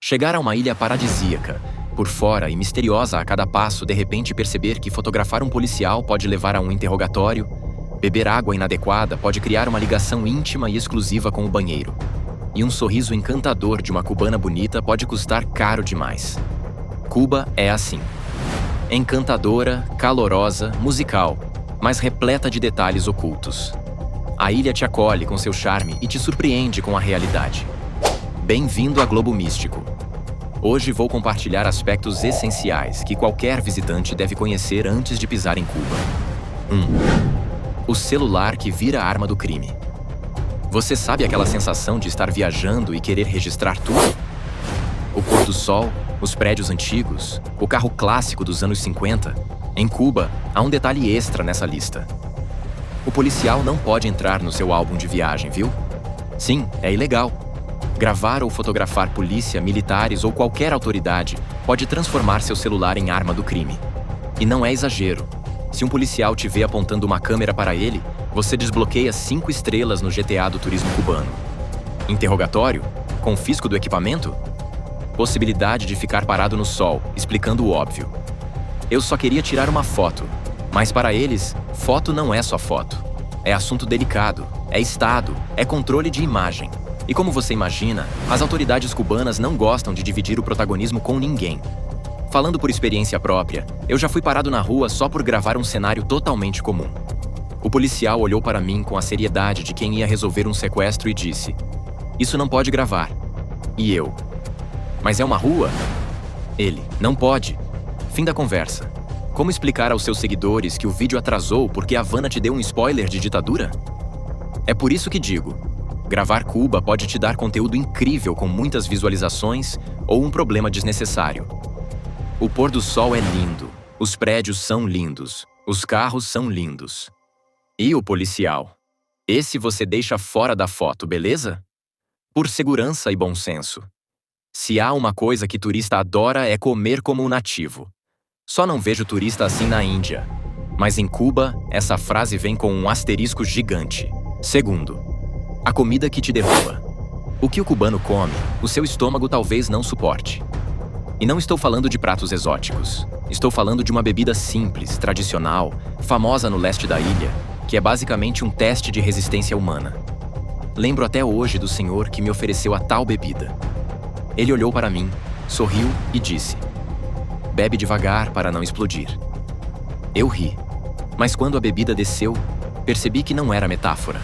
Chegar a uma ilha paradisíaca, por fora e misteriosa a cada passo, de repente perceber que fotografar um policial pode levar a um interrogatório, beber água inadequada pode criar uma ligação íntima e exclusiva com o banheiro. E um sorriso encantador de uma cubana bonita pode custar caro demais. Cuba é assim. Encantadora, calorosa, musical, mas repleta de detalhes ocultos. A ilha te acolhe com seu charme e te surpreende com a realidade. Bem-vindo a Globo Místico. Hoje vou compartilhar aspectos essenciais que qualquer visitante deve conhecer antes de pisar em Cuba. 1. O celular que vira arma do crime. Você sabe aquela sensação de estar viajando e querer registrar tudo? O pôr do sol, os prédios antigos, o carro clássico dos anos 50. Em Cuba, há um detalhe extra nessa lista. O policial não pode entrar no seu álbum de viagem, viu? Sim, é ilegal. Gravar ou fotografar polícia, militares ou qualquer autoridade pode transformar seu celular em arma do crime. E não é exagero. Se um policial te vê apontando uma câmera para ele, você desbloqueia 5 estrelas no GTA do turismo cubano. Interrogatório? Confisco do equipamento? Possibilidade de ficar parado no sol, explicando o óbvio. Eu só queria tirar uma foto, mas para eles, foto não é só foto. É assunto delicado, é estado, é controle de imagem. E como você imagina, as autoridades cubanas não gostam de dividir o protagonismo com ninguém. Falando por experiência própria, eu já fui parado na rua só por gravar um cenário totalmente comum. O policial olhou para mim com a seriedade de quem ia resolver um sequestro e disse: "Isso não pode gravar." E eu: "Mas é uma rua?" Ele: "Não pode." Fim da conversa. Como explicar aos seus seguidores que o vídeo atrasou porque a Havana te deu um spoiler de ditadura? É por isso que digo: gravar Cuba pode te dar conteúdo incrível com muitas visualizações ou um problema desnecessário. O pôr do sol é lindo, os prédios são lindos, os carros são lindos. E o policial? Esse você deixa fora da foto, beleza? Por segurança e bom senso. Se há uma coisa que turista adora é comer como um nativo. Só não vejo turista assim na Índia. Mas em Cuba, essa frase vem com um asterisco gigante. Segundo, a comida que te derruba. O que o cubano come, o seu estômago talvez não suporte. E não estou falando de pratos exóticos. Estou falando de uma bebida simples, tradicional, famosa no leste da ilha, que é basicamente um teste de resistência humana. Lembro até hoje do senhor que me ofereceu a tal bebida. Ele olhou para mim, sorriu e disse: "Bebe devagar para não explodir." Eu ri, mas quando a bebida desceu, percebi que não era metáfora.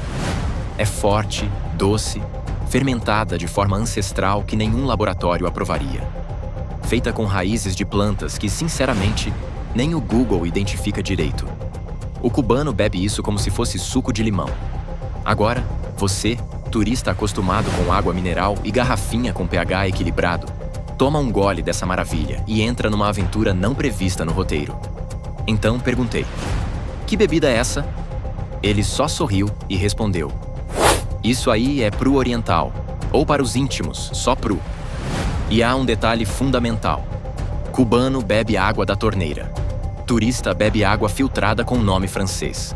É forte, doce, fermentada de forma ancestral que nenhum laboratório aprovaria. Feita com raízes de plantas que, sinceramente, nem o Google identifica direito. O cubano bebe isso como se fosse suco de limão. Agora, você, turista acostumado com água mineral e garrafinha com pH equilibrado, toma um gole dessa maravilha e entra numa aventura não prevista no roteiro. Então perguntei: "Que bebida é essa?" Ele só sorriu e respondeu: "Isso aí é Pru Oriental, ou para os íntimos, só Pru." E há um detalhe fundamental: cubano bebe água da torneira. Turista bebe água filtrada com nome francês.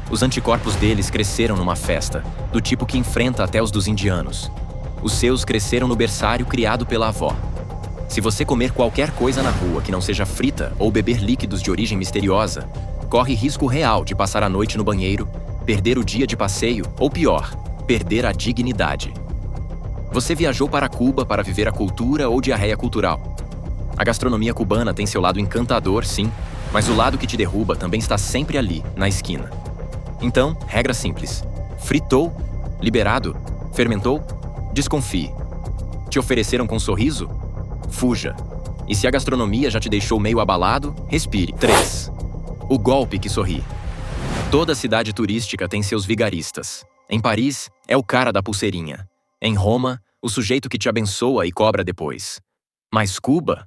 Os anticorpos deles cresceram numa festa, do tipo que enfrenta até os dos indianos. Os seus cresceram no berçário criado pela avó. Se você comer qualquer coisa na rua que não seja frita ou beber líquidos de origem misteriosa, corre risco real de passar a noite no banheiro, perder o dia de passeio ou, pior, perder a dignidade. Você viajou para Cuba para viver a cultura ou diarreia cultural? A gastronomia cubana tem seu lado encantador, sim, mas o lado que te derruba também está sempre ali, na esquina. Então, regra simples: fritou? Liberado? Fermentou? Desconfie. Te ofereceram com sorriso? Fuja. E se a gastronomia já te deixou meio abalado, respire. 3. O golpe que sorri. Toda cidade turística tem seus vigaristas. Em Paris, é o cara da pulseirinha. Em Roma, o sujeito que te abençoa e cobra depois. Mas Cuba?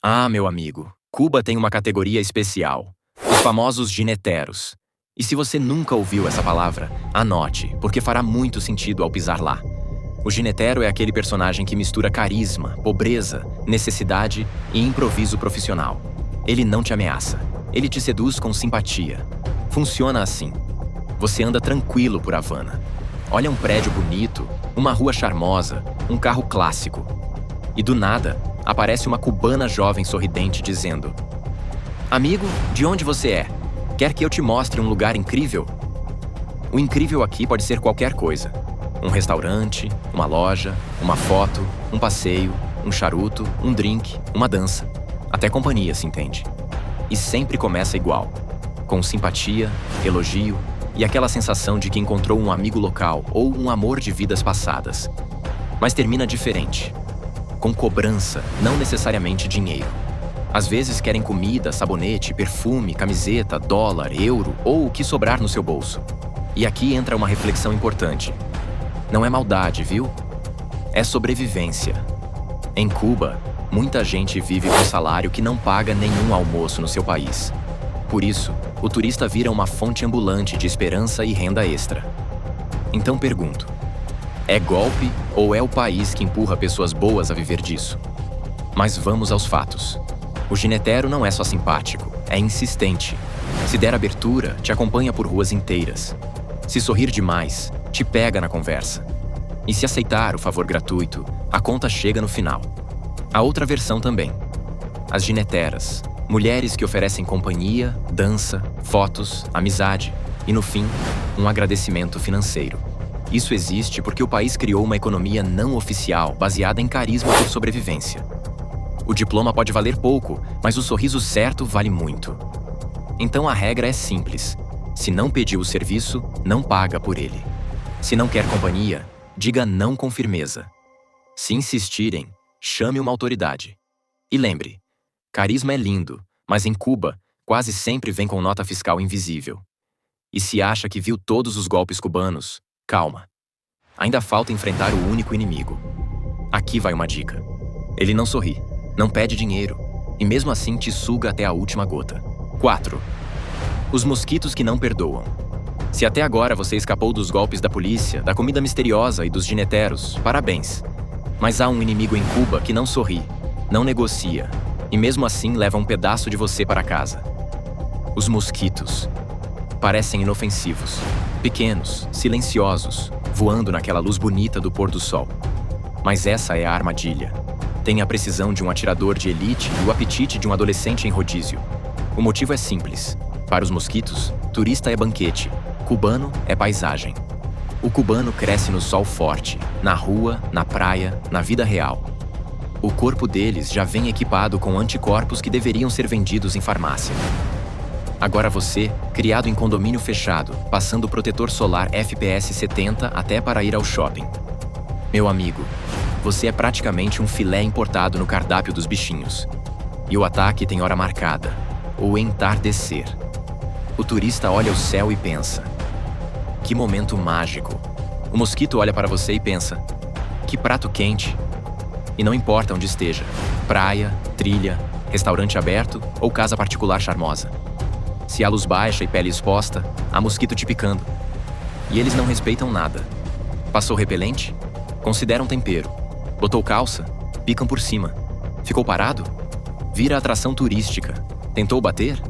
Ah, meu amigo, Cuba tem uma categoria especial. Os famosos gineteros. E se você nunca ouviu essa palavra, anote, porque fará muito sentido ao pisar lá. O ginetero é aquele personagem que mistura carisma, pobreza, necessidade e improviso profissional. Ele não te ameaça. Ele te seduz com simpatia. Funciona assim. Você anda tranquilo por Havana. Olha um prédio bonito, uma rua charmosa, um carro clássico. E do nada, aparece uma cubana jovem sorridente dizendo: "Amigo, de onde você é? Quer que eu te mostre um lugar incrível?" O incrível aqui pode ser qualquer coisa. Um restaurante, uma loja, uma foto, um passeio, um charuto, um drink, uma dança. Até companhia, se entende. E sempre começa igual, com simpatia, elogio e aquela sensação de que encontrou um amigo local ou um amor de vidas passadas. Mas termina diferente, com cobrança, não necessariamente dinheiro. Às vezes querem comida, sabonete, perfume, camiseta, dólar, euro ou o que sobrar no seu bolso. E aqui entra uma reflexão importante. Não é maldade, viu? É sobrevivência. Em Cuba, muita gente vive com salário que não paga nenhum almoço no seu país. Por isso, o turista vira uma fonte ambulante de esperança e renda extra. Então pergunto: é golpe ou é o país que empurra pessoas boas a viver disso? Mas vamos aos fatos. O ginetero não é só simpático, é insistente. Se der abertura, te acompanha por ruas inteiras. Se sorrir demais, te pega na conversa. E se aceitar o favor gratuito, a conta chega no final. A outra versão também. As gineteras, mulheres que oferecem companhia, dança, fotos, amizade e, no fim, um agradecimento financeiro. Isso existe porque o país criou uma economia não oficial baseada em carisma por sobrevivência. O diploma pode valer pouco, mas o sorriso certo vale muito. Então a regra é simples. Se não pediu o serviço, não paga por ele. Se não quer companhia, diga não com firmeza. Se insistirem, chame uma autoridade. E lembre, carisma é lindo, mas em Cuba, quase sempre vem com nota fiscal invisível. E se acha que viu todos os golpes cubanos, calma. Ainda falta enfrentar o único inimigo. Aqui vai uma dica. Ele não sorri, não pede dinheiro, e mesmo assim te suga até a última gota. 4. Os mosquitos que não perdoam. Se até agora você escapou dos golpes da polícia, da comida misteriosa e dos gineteros, parabéns. Mas há um inimigo em Cuba que não sorri, não negocia, e mesmo assim leva um pedaço de você para casa. Os mosquitos. Parecem inofensivos, pequenos, silenciosos, voando naquela luz bonita do pôr do sol. Mas essa é a armadilha. Tem a precisão de um atirador de elite e o apetite de um adolescente em rodízio. O motivo é simples. Para os mosquitos, turista é banquete, cubano é paisagem. O cubano cresce no sol forte, na rua, na praia, na vida real. O corpo deles já vem equipado com anticorpos que deveriam ser vendidos em farmácia. Agora você, criado em condomínio fechado, passando protetor solar FPS 70 até para ir ao shopping. Meu amigo, você é praticamente um filé importado no cardápio dos bichinhos. E o ataque tem hora marcada, o entardecer. O turista olha o céu e pensa: que momento mágico. O mosquito olha para você e pensa: que prato quente. E não importa onde esteja, praia, trilha, restaurante aberto ou casa particular charmosa. Se há luz baixa e pele exposta, há mosquito te picando. E eles não respeitam nada. Passou repelente? Consideram tempero. Botou calça? Picam por cima. Ficou parado? Vira atração turística. Tentou bater?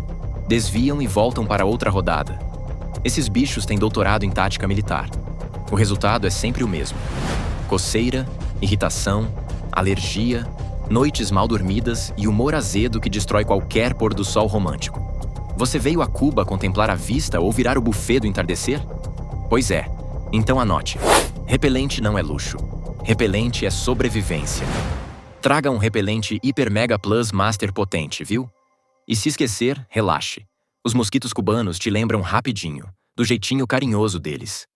Desviam e voltam para outra rodada. Esses bichos têm doutorado em tática militar. O resultado é sempre o mesmo: coceira, irritação, alergia, noites mal dormidas e humor azedo que destrói qualquer pôr do sol romântico. Você veio a Cuba contemplar a vista ou virar o buffet do entardecer? Pois é, então anote. Repelente não é luxo. Repelente é sobrevivência. Traga um repelente Hiper Mega Plus Master potente, viu? E se esquecer, relaxe. Os mosquitos cubanos te lembram rapidinho, do jeitinho carinhoso deles.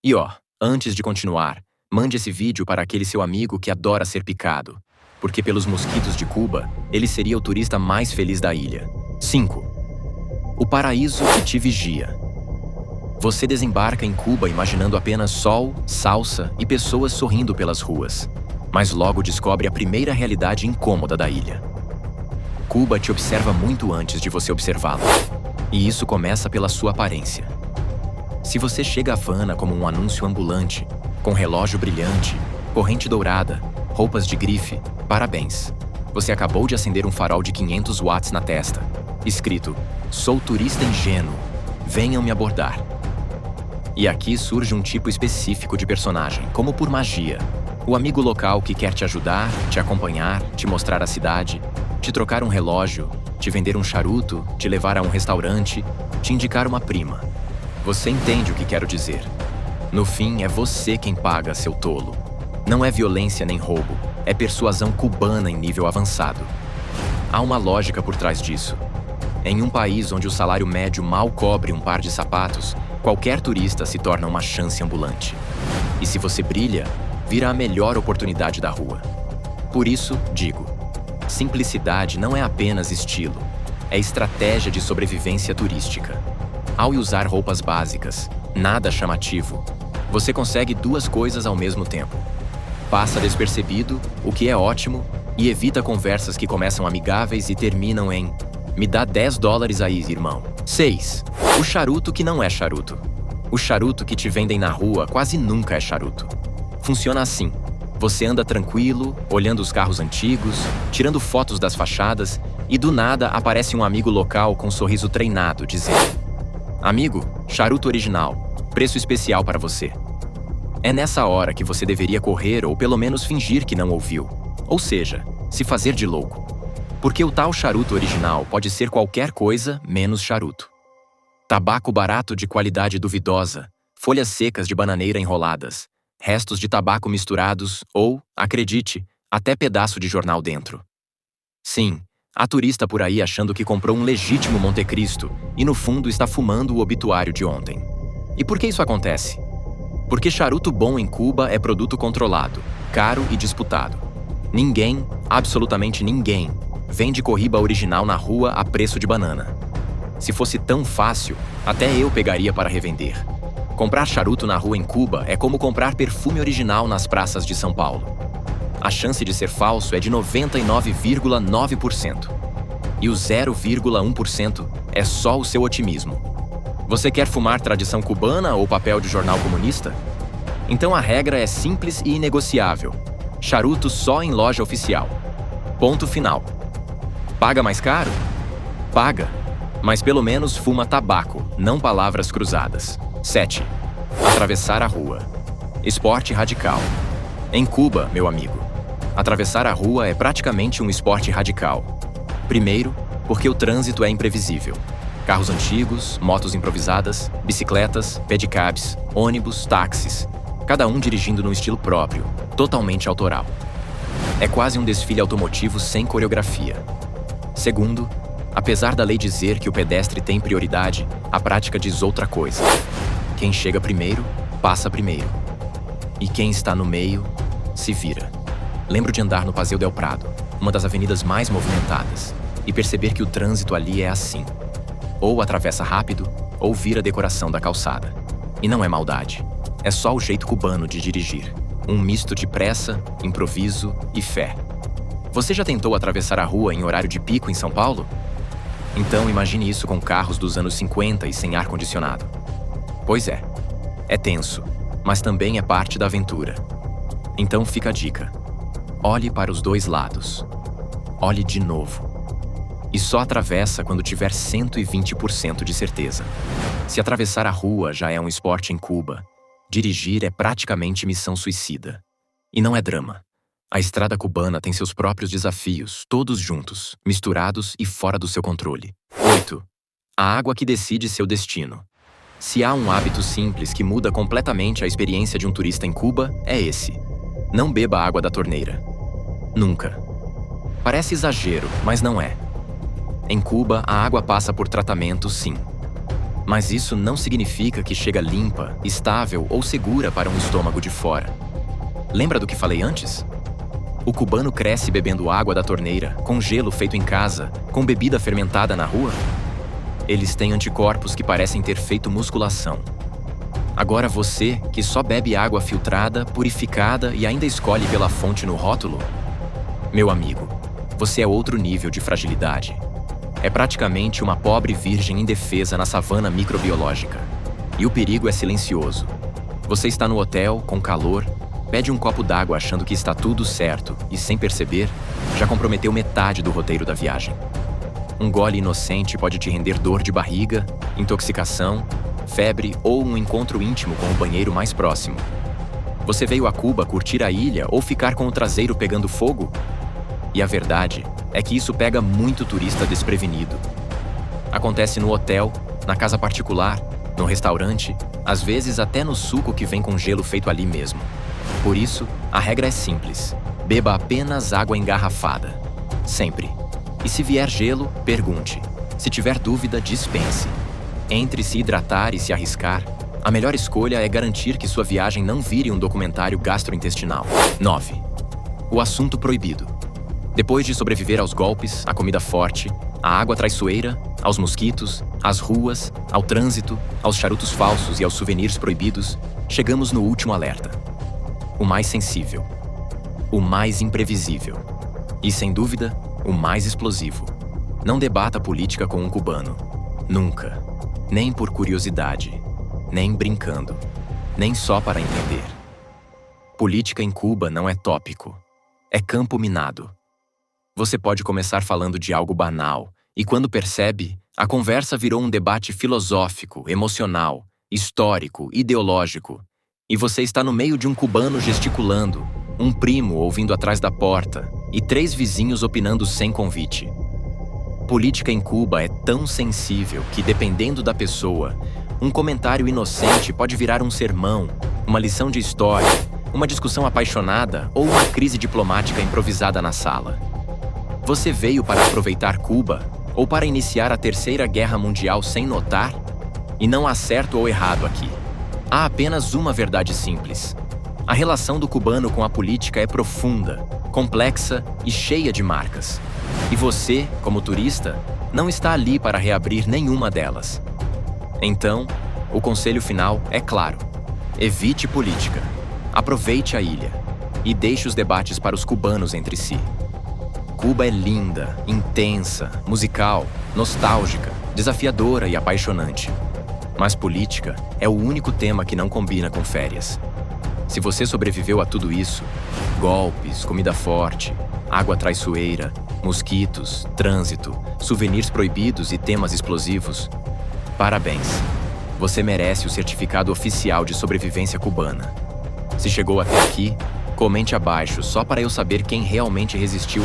E ó, antes de continuar, mande esse vídeo para aquele seu amigo que adora ser picado, porque pelos mosquitos de Cuba, ele seria o turista mais feliz da ilha. 5. O paraíso que te vigia. Você desembarca em Cuba imaginando apenas sol, salsa e pessoas sorrindo pelas ruas, mas logo descobre a primeira realidade incômoda da ilha. Cuba te observa muito antes de você observá-la, e isso começa pela sua aparência. Se você chega à Havana como um anúncio ambulante, com relógio brilhante, corrente dourada, roupas de grife, parabéns. Você acabou de acender um farol de 500 watts na testa, escrito: "Sou turista ingênuo, venham me abordar." E aqui surge um tipo específico de personagem, como por magia. O amigo local que quer te ajudar, te acompanhar, te mostrar a cidade, te trocar um relógio, te vender um charuto, te levar a um restaurante, te indicar uma prima. Você entende o que quero dizer. No fim, é você quem paga, seu tolo. Não é violência nem roubo, é persuasão cubana em nível avançado. Há uma lógica por trás disso. Em um país onde o salário médio mal cobre um par de sapatos, qualquer turista se torna uma chance ambulante. E se você brilha, vira a melhor oportunidade da rua. Por isso, digo, simplicidade não é apenas estilo, é estratégia de sobrevivência turística. Ao usar roupas básicas, nada chamativo, você consegue duas coisas ao mesmo tempo. Passa despercebido, o que é ótimo, e evita conversas que começam amigáveis e terminam em "me dá $10 aí, irmão". 6. O charuto que não é charuto. O charuto que te vendem na rua quase nunca é charuto. Funciona assim. Você anda tranquilo, olhando os carros antigos, tirando fotos das fachadas, e do nada aparece um amigo local com um sorriso treinado, dizendo: "Amigo, charuto original, preço especial para você". É nessa hora que você deveria correr ou pelo menos fingir que não ouviu. Ou seja, se fazer de louco. Porque o tal charuto original pode ser qualquer coisa menos charuto. Tabaco barato de qualidade duvidosa, folhas secas de bananeira enroladas, restos de tabaco misturados ou, acredite, até pedaço de jornal dentro. Sim, há turista por aí achando que comprou um legítimo Monte Cristo e no fundo está fumando o obituário de ontem. E por que isso acontece? Porque charuto bom em Cuba é produto controlado, caro e disputado. Ninguém, absolutamente ninguém, vende Cohiba original na rua a preço de banana. Se fosse tão fácil, até eu pegaria para revender. Comprar charuto na rua em Cuba é como comprar perfume original nas praças de São Paulo. A chance de ser falso é de 99,9%. E o 0,1% é só o seu otimismo. Você quer fumar tradição cubana ou papel de jornal comunista? Então a regra é simples e inegociável. Charuto só em loja oficial. Ponto final. Paga mais caro? Paga. Mas pelo menos fuma tabaco, não palavras cruzadas. 7. Atravessar a rua. Esporte radical. Em Cuba, meu amigo, atravessar a rua é praticamente um esporte radical. Primeiro, porque o trânsito é imprevisível. Carros antigos, motos improvisadas, bicicletas, pedicabs, ônibus, táxis. Cada um dirigindo num estilo próprio, totalmente autoral. É quase um desfile automotivo sem coreografia. Segundo, apesar da lei dizer que o pedestre tem prioridade, a prática diz outra coisa. Quem chega primeiro, passa primeiro. E quem está no meio, se vira. Lembro de andar no Paseo del Prado, uma das avenidas mais movimentadas, e perceber que o trânsito ali é assim. Ou atravessa rápido, ou vira a decoração da calçada. E não é maldade. É só o jeito cubano de dirigir. Um misto de pressa, improviso e fé. Você já tentou atravessar a rua em horário de pico em São Paulo? Então imagine isso com carros dos anos 50 e sem ar-condicionado. Pois é. É tenso, mas também é parte da aventura. Então fica a dica. Olhe para os dois lados. Olhe de novo. E só atravessa quando tiver 120% de certeza. Se atravessar a rua já é um esporte em Cuba, dirigir é praticamente missão suicida. E não é drama. A estrada cubana tem seus próprios desafios, todos juntos, misturados e fora do seu controle. 8. A água que decide seu destino. Se há um hábito simples que muda completamente a experiência de um turista em Cuba, é esse. Não beba água da torneira. Nunca. Parece exagero, mas não é. Em Cuba, a água passa por tratamento, sim. Mas isso não significa que chega limpa, estável ou segura para um estômago de fora. Lembra do que falei antes? O cubano cresce bebendo água da torneira, com gelo feito em casa, com bebida fermentada na rua? Eles têm anticorpos que parecem ter feito musculação. Agora você, que só bebe água filtrada, purificada e ainda escolhe pela fonte no rótulo? Meu amigo, você é outro nível de fragilidade. É praticamente uma pobre virgem indefesa na savana microbiológica. E o perigo é silencioso. Você está no hotel, com calor, pede um copo d'água achando que está tudo certo e, sem perceber, já comprometeu metade do roteiro da viagem. Um gole inocente pode te render dor de barriga, intoxicação, febre ou um encontro íntimo com o banheiro mais próximo. Você veio a Cuba curtir a ilha ou ficar com o traseiro pegando fogo? E a verdade é que isso pega muito turista desprevenido. Acontece no hotel, na casa particular, no restaurante, às vezes até no suco que vem com gelo feito ali mesmo. Por isso, a regra é simples: beba apenas água engarrafada. Sempre. E se vier gelo, pergunte. Se tiver dúvida, dispense. Entre se hidratar e se arriscar, a melhor escolha é garantir que sua viagem não vire um documentário gastrointestinal. 9. O assunto proibido. Depois de sobreviver aos golpes, à comida forte, à água traiçoeira, aos mosquitos, às ruas, ao trânsito, aos charutos falsos e aos souvenirs proibidos, chegamos no último alerta. O mais sensível. O mais imprevisível. E, sem dúvida, o mais explosivo. Não debata política com um cubano. Nunca. Nem por curiosidade. Nem brincando. Nem só para entender. Política em Cuba não é tópico. É campo minado. Você pode começar falando de algo banal, e quando percebe, a conversa virou um debate filosófico, emocional, histórico, ideológico. E você está no meio de um cubano gesticulando, um primo ouvindo atrás da porta e 3 vizinhos opinando sem convite. Política em Cuba é tão sensível que, dependendo da pessoa, um comentário inocente pode virar um sermão, uma lição de história, uma discussão apaixonada ou uma crise diplomática improvisada na sala. Você veio para aproveitar Cuba ou para iniciar a Terceira Guerra Mundial sem notar? E não há certo ou errado aqui. Há apenas uma verdade simples. A relação do cubano com a política é profunda, complexa e cheia de marcas. E você, como turista, não está ali para reabrir nenhuma delas. Então, o conselho final é claro: evite política, aproveite a ilha e deixe os debates para os cubanos entre si. Cuba é linda, intensa, musical, nostálgica, desafiadora e apaixonante. Mas política é o único tema que não combina com férias. Se você sobreviveu a tudo isso, golpes, comida forte, água traiçoeira, mosquitos, trânsito, souvenirs proibidos e temas explosivos, parabéns! Você merece o certificado oficial de sobrevivência cubana. Se chegou até aqui, comente abaixo só para eu saber quem realmente resistiu